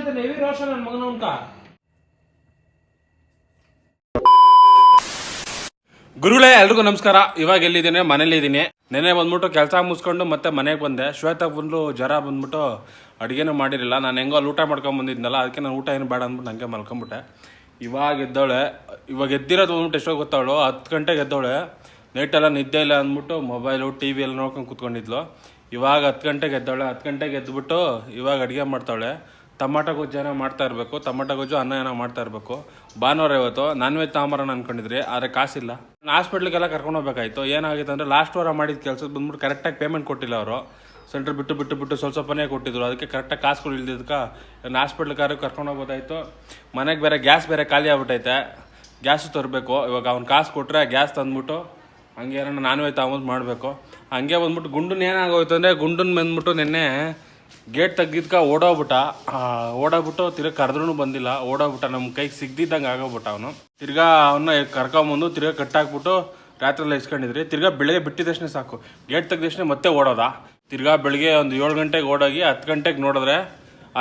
ಅಂತ ನೆವಿ ರೋಷನ್ ನನ್ನ ಮಗನ ಉಂಟ. ಗುರುಗಳೇ ಎಲ್ರಿಗೂ ನಮಸ್ಕಾರ. ಇವಾಗ ಎಲ್ಲಿದ್ದೀನಿ? ಮನೇಲಿ ಇದ್ದೀನಿ. ನೆನೆ ಬಂದ್ಬಿಟ್ಟು ಕೆಲಸ ಮುಗಿಸ್ಕೊಂಡು ಮತ್ತೆ ಮನೆಗೆ ಬಂದೆ. ಶ್ವೇತಾ ಬಂದು ಜ್ವರ ಬಂದ್ಬಿಟ್ಟು ಅಡುಗೆನೂ ಮಾಡಿರಲಿಲ್ಲ. ನಾನು ಹೆಂಗೋ ಅಲ್ಲಿ ಊಟ ಮಾಡ್ಕೊಂಡು ಬಂದಿದ್ನಲ್ಲ, ಅದಕ್ಕೆ ನಾನು ಊಟ ಏನು ಬೇಡ ಅಂದ್ಬಿಟ್ಟು ನನಗೆ ಮಲ್ಕೊಂಬಿಟ್ಟೆ. ಇವಾಗ ಎದ್ದವಳೆ. ಇವಾಗ ಎದ್ದಿರೋದು ಬಂದ್ಬಿಟ್ಟು ಎಷ್ಟೋ ಗೊತ್ತಾವಳು 10 ಗಂಟೆಗೆ ಎದ್ದವಳೆ. ನೈಟೆಲ್ಲ ನಿದ್ದೆ ಇಲ್ಲ ಅಂದ್ಬಿಟ್ಟು ಮೊಬೈಲು ಟಿ ವಿ ಎಲ್ಲ ನೋಡ್ಕೊಂಡು ಕೂತ್ಕೊಂಡಿದ್ಲು. ಇವಾಗ 10 ಗಂಟೆಗೆ ಎದ್ದವಳೆ. 10 ಗಂಟೆಗೆ ಎದ್ಬಿಟ್ಟು ಇವಾಗ ಅಡುಗೆ ಮಾಡ್ತಾವಳೆ. ಟೊಮಾಟೊ ಗೊಜ್ಜು ಏನೋ ಮಾಡ್ತಾ ಇರಬೇಕು. ಟೊಮಾಟೊ ಗೊಜ್ಜು ಅನ್ನ ಏನೋ ಮಾಡ್ತಾ ಇರಬೇಕು. ಭಾನುವಾರ ಇವತ್ತು ನಾನ್ ವೆಜ್ ತಾಂಬರೋಣ ಅನ್ಕೊಂಡಿದ್ರಿ, ಆದರೆ ಕಾಸಿಲ್ಲ. ನಾನು ಹಾಸ್ಪಿಟ್ಲಿಗೆಲ್ಲ ಕರ್ಕೊಂಡು ಹೋಗ್ಬೇಕಾಯ್ತು. ಏನಾಗಿತ್ತು ಅಂದರೆ ಲಾಸ್ಟ್ ವಾರ ಮಾಡಿದ ಕೆಲಸದ ಬಂದ್ಬಿಟ್ಟು ಕರೆಕ್ಟಾಗಿ ಪೇಮೆಂಟ್ ಕೊಟ್ಟಿಲ್ಲ ಅವರು. ಸೆಂಟ್ರ್ ಬಿಟ್ಟು ಸ್ವಲ್ಪನೇ ಕೊಟ್ಟಿದ್ರು. ಅದಕ್ಕೆ ಕರೆಕ್ಟಾಗಿ ಕಾಸುಗಳು ಇಲ್ದಿದ್ದಕ್ಕೆ ನಾನು ಹಾಸ್ಪಿಟ್ಲಿಗೆ ಕರ್ಕೊಂಡು ಹೋಗೋದಾಯ್ತು. ಮನೆಗೆ ಬೇರೆ ಗ್ಯಾಸ್ ಬೇರೆ ಖಾಲಿ ಆಗ್ಬಿಟ್ಟೈತೆ. ಗ್ಯಾಸು ತರಬೇಕು. ಇವಾಗ ಅವ್ನು ಕಾಸು ಕೊಟ್ಟರೆ ಗ್ಯಾಸ್ ತಂದ್ಬಿಟ್ಟು ಹಂಗೆ ಏನೋ ನಾನ್ ವೆಜ್ ತಗೊಂಬಂದು ಮಾಡಬೇಕು. ಹಂಗೆ ಬಂದ್ಬಿಟ್ಟು ಗುಂಡನ್ ಏನಾಗೋಯ್ತು ಅಂದರೆ ಗುಂಡನ್ ಬಂದ್ಬಿಟ್ಟು ನಿನ್ನೆ ಗೇಟ್ ತೆಗ್ದಿದ್ಕ ಓಡೋಗ್ಬಿಟ್ಟು ತಿರ್ಗಾ ಕರೆದ್ರೂ ಬಂದಿಲ್ಲ. ಓಡೋಗ್ಬಿಟ್ಟ, ನಮ್ಮ ಕೈಗೆ ಸಿಗ್ದಿದ್ದಂಗೆ ಆಗೋಗ್ಬಿಟ್ಟ ಅವನು. ತಿರ್ಗಾ ಅವನ್ನ ಕರ್ಕೊಂಬಂದು ತಿರ್ಗಾ ಕಟ್ಟಾಕ್ಬಿಟ್ಟು ರಾತ್ರಿ ಎಲ್ಲ ಇಸ್ಕೊಂಡಿದ್ರಿ. ತಿರ್ಗಾ ಬೆಳಗ್ಗೆ ಬಿಟ್ಟಿದ್ದಷ್ಟೇ ಸಾಕು, ಗೇಟ್ ತೆಗ್ದಷ್ಟೇ ಮತ್ತೆ ಓಡೋದ. ತಿರ್ಗಾ ಬೆಳಗ್ಗೆ ಒಂದು 7 ಗಂಟೆಗೆ ಓಡೋಗಿ 10 ಗಂಟೆಗೆ ನೋಡಿದ್ರೆ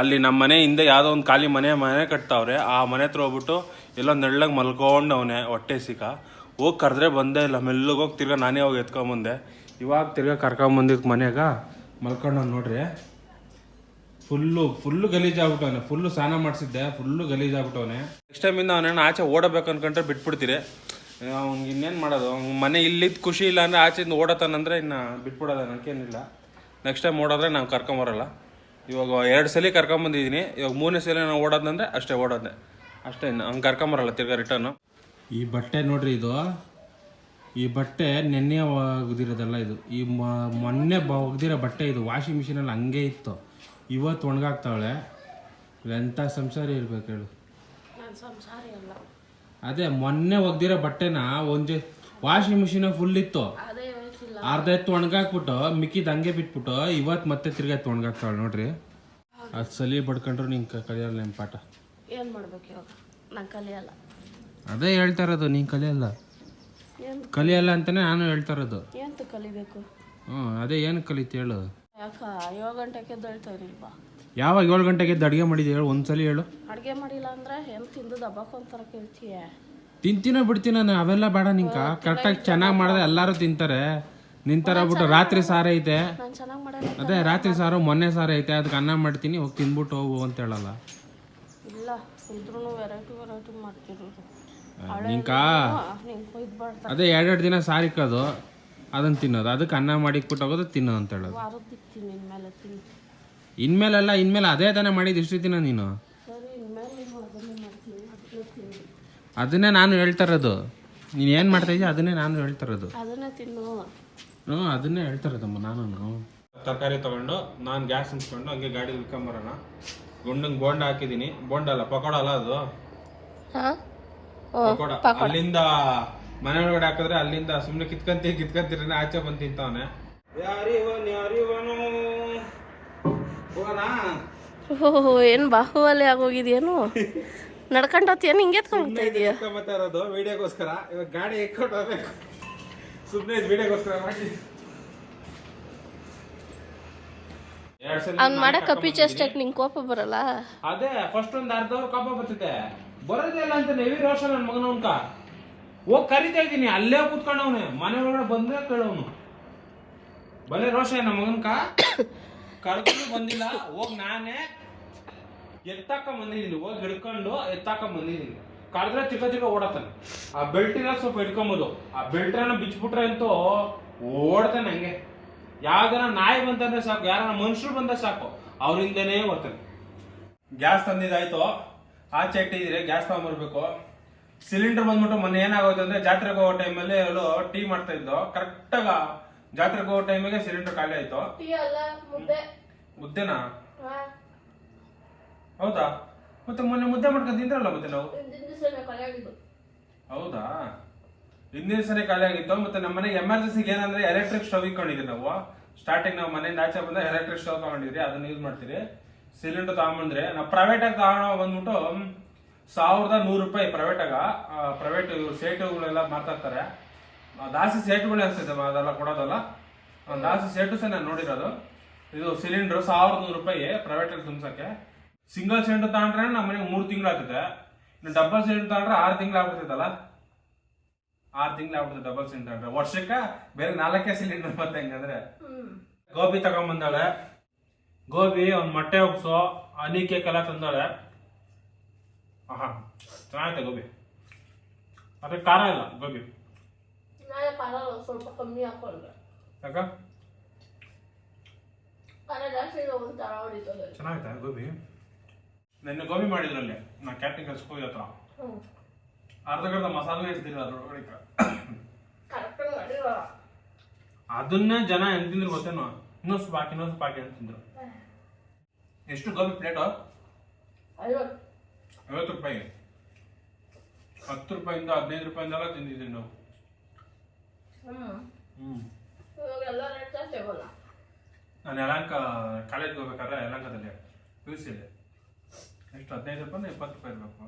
ಅಲ್ಲಿ ನಮ್ಮ ಮನೆ ಹಿಂದೆ ಯಾವುದೋ ಒಂದು ಖಾಲಿ ಮನೆ ಕಟ್ತಾವ್ರೆ. ಆ ಮನೆ ಹತ್ರ ಹೋಗ್ಬಿಟ್ಟು ಎಲ್ಲೋ ನೆಳ್ಳಗೆ ಮಲ್ಕೊಂಡವನೆ. ಹೊಟ್ಟೆ ಸಿಕ್ಕ ಹೋಗಿ ಕರೆದ್ರೆ ಬಂದೇ ಇಲ್ಲ. ಮೆಲ್ಲಗೆ ಹೋಗಿ ತಿರ್ಗಾ ನಾನೇ ಹೋಗಿ ಎತ್ಕೊಂಬಂದೆ. ಇವಾಗ ತಿರ್ಗಾ ಕರ್ಕೊಂಬಂದಿದ್ದು ಮನೆಗೆ ಮಲ್ಕೊಂಡು ನೋಡ್ರಿ. ಫುಲ್ಲು ಗಲೀಜಾಗ್ಬಿಟ್ಟವನೆ. ಫುಲ್ಲು ಸ್ನಾನ ಮಾಡಿಸಿದ್ದೆ, ಫುಲ್ಲು ಗಲೀಜಾಗ್ಬಿಟ್ಟವನೆ. ನೆಕ್ಸ್ಟ್ ಟೈಮಿಂದ ಅವನೇನು ಆಚೆ ಓಡಬೇಕು ಅನ್ಕೊಂಡ್ರೆ ಬಿಟ್ಬಿಡ್ತೀರಿ. ಅವ್ನಿಗೆ ಇನ್ನೇನು ಮಾಡೋದು? ಮನೆ ಇಲ್ಲಿದ್ದು ಖುಷಿ ಇಲ್ಲ ಅಂದರೆ ಆಚೆಯಿಂದ ಓಡತಾನಂದರೆ ಇನ್ನು ಬಿಟ್ಬಿಡೋದ ನನಗೇನಿಲ್ಲ. ನೆಕ್ಸ್ಟ್ ಟೈಮ್ ಓಡೋದ್ರೆ ನಾವು ಕರ್ಕೊಂಬರಲ್ಲ. ಇವಾಗ 2 ಸಲ ಕರ್ಕೊಂಬಂದಿದ್ದೀನಿ. ಇವಾಗ 3ನೇ ಸಲ ನಾವು ಓಡೋದಂದರೆ ಅಷ್ಟೇ ಓಡೋದೆ ಅಷ್ಟೇ. ಇನ್ನು ಹಂಗೆ ಕರ್ಕೊಂಬರಲ್ಲ ತಿರ್ಗಾ ರಿಟರ್ನು. ಈ ಬಟ್ಟೆ ನೋಡ್ರಿ, ಈ ಬಟ್ಟೆ ನೆನ್ನೆ ಒಗ್ದಿರೋದಲ್ಲ ಇದು. ಈ ಮೊನ್ನೆ ಒಗ್ದಿರೋ ಬಟ್ಟೆ ಇದು. ವಾಷಿಂಗ್ ಮಿಷಿನಲ್ಲಿ ಹಂಗೆ ಇತ್ತು. ಇವತ್ತು ಒಣಗಾಕ್ತಾವಳೆ. ಎಂಥ ಸಂಸಾರಿ ಇರ್ಬೇಕು ಹೇಳು. ಅದೇ ಮೊನ್ನೆ ಒಗ್ದಿರೋ ಬಟ್ಟೆನ ಒಂದು ವಾಷಿಂಗ್ ಮಿಷಿನ್ ಫುಲ್ ಇತ್ತು. ಅರ್ಧ ಎತ್ತು ಒಣಗಾಕ್ಬಿಟ್ಟು ಮಿಕ್ಕಿದ ಹಂಗೆ ಬಿಟ್ಬಿಟ್ಟು ಇವತ್ತು ಮತ್ತೆ ತಿರ್ಗಾ ಎತ್ತು ಒಣಗಾಕ್ತಾವಳೆ ನೋಡ್ರಿ. ಅದು ಸಲಿ ಬಡ್ಕೊಂಡ್ರು ನಿಂಗೆ ಕಲಿಯಲ್ಲ ನಿಮ್ಮ ಪಾಠ. ಏನು ಮಾಡ್ಬೇಕು ಇವಾಗ? ನಾನು ಕಲಿಯಲ್ಲ. ಅದೇ ಹೇಳ್ತಾ ಇರೋದು, ನೀನು ಕಲಿಯಲ್ಲ ಅಂತಾನೆ ನಾನು ಹೇಳ್ತಾ ಇರೋದು. ಎಂತ ಕಲಿಬೇಕು? ಅದೇ ಏನು ಕಲಿತು ಹೇಳು. ಯಾಕ 7 ಗಂಟೆಗೆ ಎದ್ದೇಳ್ತಾ ಇರಲಿಲ್ವಾ? ಯಾವಾಗ 7 ಗಂಟೆಗೆ ಎದ್ದು ಅಡುಗೆ ಮಾಡಿದ್ದು ಹೇಳು, ಒಂದ್ಸಲಿ ಹೇಳು. ಅಡುಗೆ ಮಾಡಿಲ್ಲ ಅಂದ್ರೆ ಏನು ತಿಂದು ದಬ್ಬಾಕು ಅಂತಾರ ಕೇಳ್ತೀಯ? ತಿಂತೀನೋ ಬಿಡ್ತೀನ ಅವೆಲ್ಲ ಬೇಡ. ನಿಂಕ ಕರೆಕ್ಟಾಗಿ ಚೆನ್ನಾಗಿ ಮಾಡಿದ್ರೆ ಎಲ್ಲರೂ ತಿಂತಾರೆ. ನಿಂತರ ಬಿಟ್ಟು ರಾತ್ರಿ ಸಾರು ಐತೆ. ನಾನು ಚೆನ್ನಾಗಿ ಮಾಡಲ್ಲ. ಅದೇ ರಾತ್ರಿ ಸಾರು ಮೊನ್ನೆ ಸಾರು ಐತೆ, ಅದಕ್ಕೆ ಅನ್ನ ಮಾಡ್ತೀನಿ, ಹೋಗಿ ತಿಂದ್ಬಿಟ್ಟು ಹೋಗು ಅಂತ ಹೇಳಲ್ಲ. ಇಲ್ಲ, ಇದ್ರೂ ವೆರೈಟಿ ಮಾಡ್ತಿರೋದು. ನಿಂಕ ಅದೇ 2 ದಿನ ಸಾರಿಕೋದು, ಅದನ್ನು ತಿನ್ನೋದು, ಅದಕ್ಕೆ ಅನ್ನ ಮಾಡಿಕ್ಬಿಟ್ಟು ಹೋಗೋದು ತಿನ್ನೋದು ಅಂತ ಹೇಳೋದು. ಇನ್ಮೇಲೆ ಅದೇ ತಾನೇ ಮಾಡಿದ್ದು ಇಷ್ಟು ದಿನ ನೀನು. ಅದನ್ನೇ ನಾನು ಹೇಳ್ತಾ ಇರೋದು. ನೀನು ಏನು ಮಾಡ್ತಾ ಇದೀಯ ಅದನ್ನೇ ನಾನು ಹೇಳ್ತಾ ಇರೋದು. ಅದನ್ನೇ ಹೇಳ್ತಾ ಇರೋದಮ್ಮ ನಾನು. ತರಕಾರಿ ತಗೊಂಡು ನಾನು ಗ್ಯಾಸ್ ಹಂಚ್ಕೊಂಡು ಹಂಗೆ ಗಾಡಿ ಇಳ್ಕೊಂಬರೋಣ. ಗುಂಡಂಗೆ ಬೋಂಡ ಹಾಕಿದ್ದೀನಿ. ಬೋಂಡ ಅಲ್ಲ, ಪಕೋಡ ಅಲ್ಲ ಅದು. ಪಕೋಡ ಅಲ್ಲಿಂದ ಮನೆ ಒಳಗಡೆ ಹಾಕಿದ್ರೆ ಅಲ್ಲಿಂದ ಸುಮ್ಮನೆ ಕಿತ್ಕಂತೀರಿ ಆಚೆ ಬಂದು ತಿಂತವನೆ. ಏನು ಬಾಹುಬಲಿ ಆಗೋಗಿದ್ಯೇನು? ನಡ್ಕೊಂಡೋತಿಯೇನು? ಹಿಂಗೆ ಎತ್ಕೊಂಡ್ತಾ ಇದೀಯ? ಇರೋದು ವಿಡಿಯೋಗೋಸ್ಕರ. ಇವಾಗ ಗಾಡಿ ಎಕ್ಕೊಂಡು ಹೋಗ್ಬೇಕು. ಸುಮ್ಮನೆ ವಿಡಿಯೋಗೋಸ್ಕರ ಮಾಡಿ ಅವ್ನು ಮಾಡೋ ಕಪ್ಪಿ ಚೇಷ್ಟಕ್ಕೆ ನಿಂಗೆ ಕೋಪ ಬರಲ್ಲ? ಅದೇ ಫಸ್ಟ್ ಒಂದು ಅರ್ಧ ಅವ್ರ ಕೋಪ ಬರ್ತೈತೆ. ಬರೋದೇ ಇಲ್ಲ ಅಂತ ನೆವಿ ರೋಷನ್ ನನ್ನ ಮಗನ ಉಂಟ. ಹೋಗಿ ಕರಿತಾ ಇದ್ದೀನಿ, ಅಲ್ಲೇ ಕೂತ್ಕೊಂಡವನೆ. ಮನೆ ಒಳಗಡೆ ಬಂದ್ರೆ ಕೇಳವನು. ಬಲೆ ರೋಷ ನಮ್ಮ ಮಗನ್ಕ ಕರ್ಕೊಂಡು ಬಂದಿಲ್ಲ. ಹೋಗಿ ನಾನೇ ಎತ್ತಾಕ ಬಂದಿದ್ದೀನಿ. ಹೋಗಿ ಹಿಡ್ಕೊಂಡು ಎತ್ತಾಕ ಬಂದಿದ್ದೀನಿ. ಕರೆದ್ರೆ ಚಿಕ್ಕ ಓಡತಾನೆ. ಆ ಬೆಲ್ಟಿನ ಸ್ವಲ್ಪ ಹಿಡ್ಕೊಂಬೋದು. ಆ ಬೆಲ್ಟ್ರನ್ನ ಬಿಚ್ಬಿಟ್ರೆ ಅಂತೂ ಓಡ್ತಾನೆ ಹಂಗೆ. ಯಾವ್ದಾರ ನಾಯಿ ಬಂತಂದ್ರೆ ಸಾಕು, ಯಾರ ಮನುಷ್ಯರು ಬಂದ್ರೆ ಸಾಕು, ಅವ್ರಿಂದನೇ ಬರ್ತಾನೆ. ಗ್ಯಾಸ್ ತಂದಿದ್ದಾಯ್ತು, ಆಚೆ ಇಟ್ಟಿದ್ರೆ ಗ್ಯಾಸ್ ತಗೊಂಡ್ಬರ್ಬೇಕು. ಸಿಲಿಂಡರ್ ಬಂದ್ಬಿಟ್ಟು ಮೊನ್ನೆ ಏನಾಗೋಯ್ತು ಅಂದ್ರೆ ಜಾತ್ರೆಗೆ ಹೋಗೋ ಟೈಮಲ್ಲಿ ಅವಳು ಟೀ ಮಾಡ್ತಾ ಇದ್ದು. ಕರೆಕ್ಟಾಗ ಜಾತ್ರೆಗೆ ಹೋಗೋ ಟೈಮಿಗೆ ಸಿಲಿಂಡರ್ ಖಾಲಿ ಆಯ್ತು. ಮುದ್ದೆನಾ? ಹೌದಾ? ಮತ್ತೆ ಮೊನ್ನೆ ಮುದ್ದೆ ಮಾಡ್ಕೊಂಡು ತಿಂದ್ರಲ್ಲ ಮತ್ತೆ ನಾವು. ಹೌದಾ? ಹಿಂದಿನ ಸರಿ ಖಾಲಿ ಆಗಿತ್ತು. ಮತ್ತೆ ನಮ್ಮ ಮನೆಗೆ ಎಮರ್ಜೆನ್ಸಿಗೆ ಏನಂದ್ರೆ ಎಲೆಕ್ಟ್ರಿಕ್ ಸ್ಟವ್ ಇಟ್ಕೊಂಡಿದ್ವಿ ನಾವು. ಸ್ಟಾರ್ಟಿಂಗ್ ನಾವು ಮನೆಯಿಂದ ಆಚೆ ಬಂದ ಎಲೆಕ್ಟ್ರಿಕ್ ಸ್ಟವ್ ತಗೊಂಡಿದ್ರಿ, ಅದನ್ನ ಯೂಸ್ ಮಾಡ್ತೀರಿ. ಸಿಲಿಂಡರ್ ತಗೊಂಬಂದ್ರೆ ನಾವು ಪ್ರೈವೇಟಾಗಿ ತಗೊಂಡು ಬಂದ್ಬಿಟ್ಟು 1100 ರೂಪಾಯಿ ಪ್ರೈವೇಟ್ ಸೇಟುಗಳೆಲ್ಲ ಮಾಡ್ತಾ ಇರ್ತಾರೆ. ದಾಸಿ ಸೇಟುಗಳೇ ಅನ್ಸುತ್ತೆ ಅದೆಲ್ಲ ಕೊಡೋದಲ್ಲ. ದಾಸಿ ಸೇಟು ಸಹ ನಾನು ನೋಡಿರೋದು. ಇದು ಸಿಲಿಂಡರ್ 1100 ರೂಪಾಯಿ ಪ್ರೈವೇಟಲ್ಲಿ ತುಂಬಿಸೋಕ್ಕೆ. ಸಿಂಗಲ್ ಸಿಲಿಂಡರ್ ತಗೊಂಡ್ರೆ ನಮ್ಮ ಮನೆಗೆ 3 ತಿಂಗಳು ಆಗ್ತದೆ. ಇನ್ನು ಡಬಲ್ ಸಿಲಿಂಡರ್ ತಗೊಂಡ್ರೆ 6 ತಿಂಗಳು ಆಗ್ಬಿಡ್ತೈತಲ್ಲ. 6 ತಿಂಗಳು ಆಗ್ಬಿಡ್ತದೆ ಡಬಲ್ ಸಿಲಿಂಡರ್ ತಗೊಂಡ್ರೆ. ವರ್ಷಕ್ಕೆ ಬೇರೆ 4 ಸಿಲಿಂಡರ್ ಮತ್ತೆ ಹೆಂಗಂದ್ರೆ. ಗೋಬಿ ತಗೊಂಡ್ಬಂದಾಳೆ. ಗೋಬಿ ಒಂದು ಮೊಟ್ಟೆ ಉಪ್ಸು ಹನಿ ಕೇಕ್ ಎಲ್ಲ ತಂದಾಳೆ. ಆಹಾ ಚೆನ್ನಾಗೈತೆ ಗೋಬಿ. ಅದೇ ಖಾರ ಇಲ್ಲ ಗೋಬಿ. ನಾಳೆ ಖಾರ ಸ್ವಲ್ಪ ಕಮ್ಮಿ ಹಾಕೊಂಡ್ರೆ ಯಾಕ ಖಾರ ಜಾಸ್ತಿ ಒಂಥರ ಹೊಡಿತದೆ. ಚೆನ್ನಾಗೈತೆ ಗೋಬಿ. ನೆನ್ನೆ ಗೋಬಿ ಮಾಡಿದ್ರಲ್ಲಿ ನಾ ಕ್ಯಾಟ್ರಿಂಗ್ ಕೆಲ್ಸಕ್ಕೆ ಹೋಗಿ ಹತ್ರ ಅರ್ಧ ಮಸಾಲೆ ಇಡ್ತೀರಿ ಅದ್ರೊಳಗಡೆ. ಕರೆಕ್ಟಾಗಿ ಮಾಡಿರೋ ಅದನ್ನೇ ಜನ ಎಂತ ತಿಂದ್ರು ಗೊತ್ತೇನೋ, ಇನ್ನೊಂದು ಬಾಕಿ ಅಂತ ತಿಂದ್ರು. ಎಷ್ಟು ಗೋಬಿ ಪ್ಲೇಟು? 50 ರೂಪಾಯಿ. 10 ರೂಪಾಯಿಂದ 15 ರೂಪಾಯಿಂದೆಲ್ಲ ತಿಂದಿದ್ದೀವಿ ನಾವು. ಇವಾಗೆಲ್ಲ ರೇಟ್ ಜಾಸ್ತಿ ಆಗೋಲ್ಲ. ನಾನು ಯಲಹಂಕ ಕಾಲೇಜ್ಗೆ ಹೋಗ್ಬೇಕಾದ್ರೆ ಯಲಹಂಕದಲ್ಲಿ PUC ಇದೆ. ಎಷ್ಟು 15 ರೂಪಾಯಿ 20 ರೂಪಾಯಿ ಇರಬೇಕು.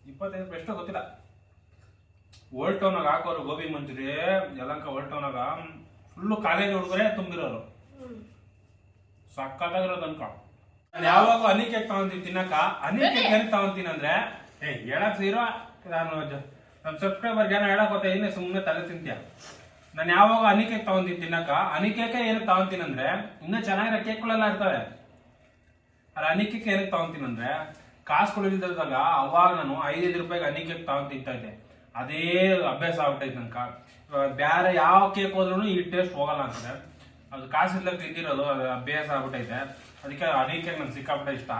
25 ರೂಪಾಯಿ ಎಷ್ಟೋ ಗೊತ್ತಿಲ್ಲ. ಓಲ್ಡ್ ಟೌನಾಗ ಹಾಕೋರು ಗೋಬಿ ಮಂಚೂರಿ. ಯಲಹಂಕ ಓಲ್ಡ್ ಟೌನಾಗ ಫುಲ್ಲು ಕಾಲೇಜ್ ಹುಡುಗರೇ ತುಂಬಿರೋರು. ಸಕ್ಕತ್ತಾಗಿರೋದು ಅನ್ಕ. ನಾನು ಯಾವಾಗ ಹನಿ ಕೇಕ್ ತಗೊಂತೀನಿ ತಿನ್ನಕ, ಹನಿ ಕೇಕ್ ಏನಕ್ಕೆ ತಗೊಂತೀನಿ ಅಂದ್ರೆ ಹೇಳಕ್ ಸೀರೋ ನಾನು ನಮ್ಮ ಸಬ್ಸ್ಕ್ರೈಬರ್ಗೆ ಏನೋ ಹೇಳಕ್ ಗೊತ್ತಾ, ಇನ್ನೇ ಸುಮ್ಮನೆ ತಲೆ ತಿಂತೀಯ. ನಾನು ಯಾವಾಗ ಹನಿ ಕೇಕ್ ತಗೊಂತೀನಿ ತಿನ್ನಕ, ಹನಿ ಕೇಕೆ ಏನಕ್ಕೆ ತಗೊಂತೀನಿ ಅಂದ್ರೆ ಇನ್ನೂ ಚೆನ್ನಾಗಿರೋ ಕೇಕ್ಗಳೆಲ್ಲ ಇರ್ತವೆ. ಅಲ್ಲ ಹನಿ ಕೇಕ್ ಏನಕ್ಕೆ ತಗೊಂತೀನಿ ಅಂದ್ರೆ ಕಾಸುಗಳು ಇಲ್ದಾಗ ಅವಾಗ ನಾನು 5 ರೂಪಾಯಿಗೆ ಹನಿ ಕೇಕ್ ತಗೊಂಡು ತಿಂತಾ ಇದ್ದೆ. ಅದೇ ಅಭ್ಯಾಸ ಆಗ್ಬಿಟ್ಟೈತೆ ನನ್ಕ. ಬೇರೆ ಯಾವ ಕೇಕ್ ಹೋದ್ರೂ ಈ ಟೇಸ್ಟ್ ಹೋಗಲ್ಲ ಅಂತದೆ. ಅದು ಕಾಸು ಇಲ್ದಾಗ ತಿಂದಿರೋದು ಅದು ಅಭ್ಯಾಸ ಆಗ್ಬಿಟ್ಟೈತೆ. ಅದಕ್ಕೆ ಹನಿ ಕೇಕ್ ನಂಗೆ ಸಿಕ್ಕಾಬಿಟ್ಟೆ ಇಷ್ಟ.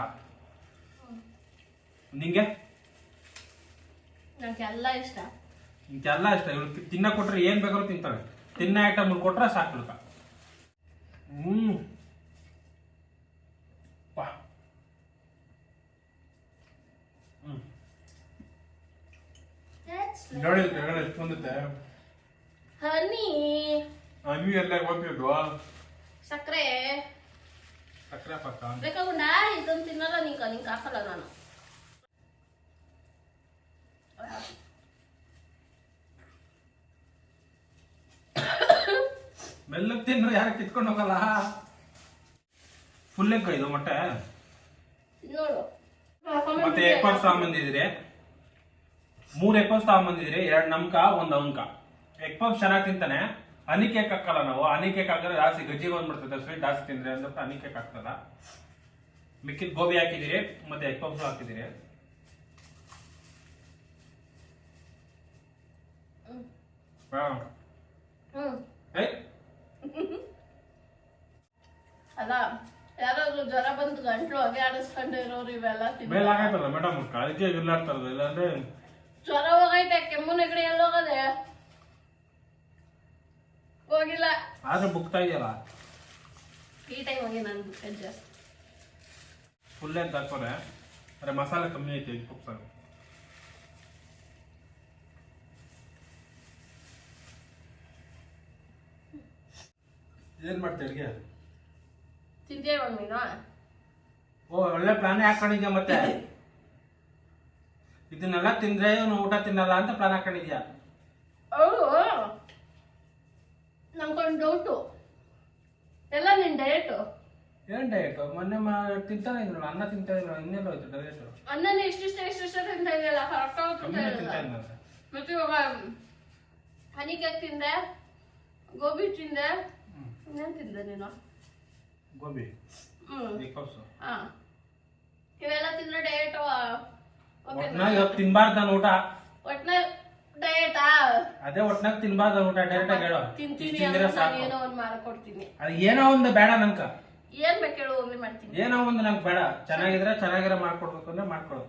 ನಿಂಗೆ? ನನಗೆಲ್ಲ ಇಷ್ಟ. ಇಂತೆಲ್ಲ ಇಷ್ಟ. ಇವ್ರು ತಿನ್ನ ಕೊಟ್ರೆ ಏನ್ ಬೇಕಾದ್ರೂ ತಿಂತಾಳೆ. ತಿನ್ನ ಐಟಮ್ ಕೊಟ್ರೆ ಸಾಕು. ನೋಡಿ ಎಷ್ಟು ಬಂದಿತ್ತೆ ಹನಿ ಹನಿ ಎಲ್ಲ ಗೊತ್ತಿದ್ವಾ? ಸಕ್ಕರೆ ಸಕ್ಕರೆ ಪಕ್ಕ ಬೇಕಾಗುಂಡ ಇದನ್ನ ತಿನ್ನಲ್ಲ. ನಿಂಗೆ ಹಾಕಲ್ಲ ನಾನು. ಮೆಲ್ಲಗ್ ತಿನ್ನು, ಯಾರು ಕಿತ್ಕೊಂಡು ಹೋಗಲ್ಲ. ಫುಲ್ ಎಗ್ ಇದು ಮೊಟ್ಟೆ. ನೋಡು ಮತ್ತೆ ಎಗ್ ಪಫ್ ತಗೊಂಬಂದಿದ್ರಿ. 3 ಎಗ್ ಪಫ್ ತಗೊಂಬಂದಿದ್ರಿ. 2 ನಮ್ಕ 1 ಅವನ್ಕ. ಎಗ್ ಪಫ್ ಚೆನ್ನಾಗಿ ತಿಂತಾನೆ. ಹನಿ ಕೇಕ್ ಹಾಕಲ್ಲ ನಾವು. ಹನಿ ಕೇಕ್ ಹಾಕಿದ್ರೆ ಜಾಸ್ತಿ ಗಜ್ಜಿಗೆ ಬಂದ್ಬಿಡ್ತದೆ. ಸ್ವೀಟ್ ಜಾಸ್ತಿ ತಿಂದ್ರೆ ಅಂದ್ಬಿಟ್ಟು ಹನಿ ಕೇಕ್ ಹಾಕ್ತದ. ಮಿಕ್ಕಿದ ಗೋಬಿ ಹಾಕಿದಿರಿ ಮತ್ತೆ ಎಗ್ ಪಫ್ ಹಾಕಿದಿರಿ. ಅಲ್ಲ ಯಾರಾದ್ರೂ ಜ್ವರ ಬಂದು ಗಂಟ್ಲು ಹೊಗೆ ಆಡಿಸ್ಕೊಂಡು ಇರೋರು ಇವೆಲ್ಲ ಮೇಲೆ ಆಗೈತಲ್ಲ ಮೇಡಮ್, ಅದಕ್ಕೆ ಇರ್ಲಾಡ್ತಾರದು. ಇಲ್ಲಾಂದ್ರೆ ಜ್ವರ ಹೋಗೈತೆ, ಕೆಮ್ಮು ನೆಗಡಿ ಎಲ್ಲ ಹೋಗದೆ ಹೋಗಿಲ್ಲ. ಆದ್ರೆ ಬುಕ್ತಾ ಇದೆಯಲ್ಲ ಈ ಟೈಮ್ ಹೋಗಿ ನಾನು ಬುಕ್ ಜಾಸ್ತಿ ಫುಲ್ ಅಂತ ಹಾಕೋರೆ. ಅರೆ ಮಸಾಲೆ ಕಮ್ಮಿ ಐತೆ ಎಗ್ ಪಫ್. ಏನ್ ಮಾಡ್ತೀಯ ಅಡ್ಗೆ? ತಿಂತೀಯ ಇವಾಗ ನೀನು? ಓ ಒಳ್ಳೆ ಪ್ಲಾನ್ ಹಾಕೊಂಡಿದ್ಯಾ. ಮತ್ತೆ ಇದನ್ನೆಲ್ಲ ತಿಂದ್ರೆ ಇವನು ಊಟ ತಿನ್ನಲ್ಲ ಅಂತ ಪ್ಲಾನ್ ಹಾಕೊಂಡಿದ್ಯಾ? ಹೌದು. ನಮ್ಗೊಂದು ಡೌಟು, ಎಲ್ಲ ನಿನ್ ಡಯಟು? ಏನ್ ಡಯಟ್? ಮೊನ್ನೆ ತಿಂತಾನೆ ಇದ್ರು, ಅನ್ನ ತಿಂತಾ ಇದ್ರು. ಇನ್ನೆಲ್ಲ ಹೋಯ್ತು ಡಯಟ್? ಅನ್ನನೇ ಇಷ್ಟಿಷ್ಟ ತಿಂತಾ ಇದೆಯಲ್ಲ, ಕರೆಕ್ಟಾಗಿ ತಿಂತಾ ಇಲ್ಲ. ಮತ್ತೆ ಇವಾಗ ಹನಿ ಕೇಕ್ ತಿಂದೆ, ಗೋಬಿ ತಿಂದೆ, ಇನ್ನೇನು ತಿಂದೆ ನೀನು? Gobi egg puffs. ಇವೆಲ್ಲ ತಿಂದ್ರೆ ಡಯಟ್ ಒಟ್ನಾಗ ತಿನ್ಬಾರ್ದು ನಾನು ಊಟ. ಒಟ್ನಾಗ ಡಯಟಾ? ಅದೇ ಒಟ್ನಾಗ ತಿನ್ಬಾರ್ದು ಊಟ. ಡೈರೆಕ್ಟ್ ಆಗಿ ಹೇಳೋ. ತಿಂತೀನಿ, ಏನೋ ಒಂದು ಮಾಡ್ಕೊಡ್ತೀನಿ. ಅದು ಏನೋ ಒಂದು ಬೇಡ ನನ್ಕ. ಏನ್ ಬೇಕು ಹೇಳು, ಹೋಗ್ಲಿ ಮಾಡ್ತೀನಿ. ಏನೋ ಒಂದು ನಂಗೆ ಬೇಡ. ಚೆನ್ನಾಗಿದ್ರೆ ಚೆನ್ನಾಗಿರೋ ಮಾಡ್ಕೊಡ್ಬೇಕು ಅಂದ್ರೆ ಮಾಡ್ಕೊಡು.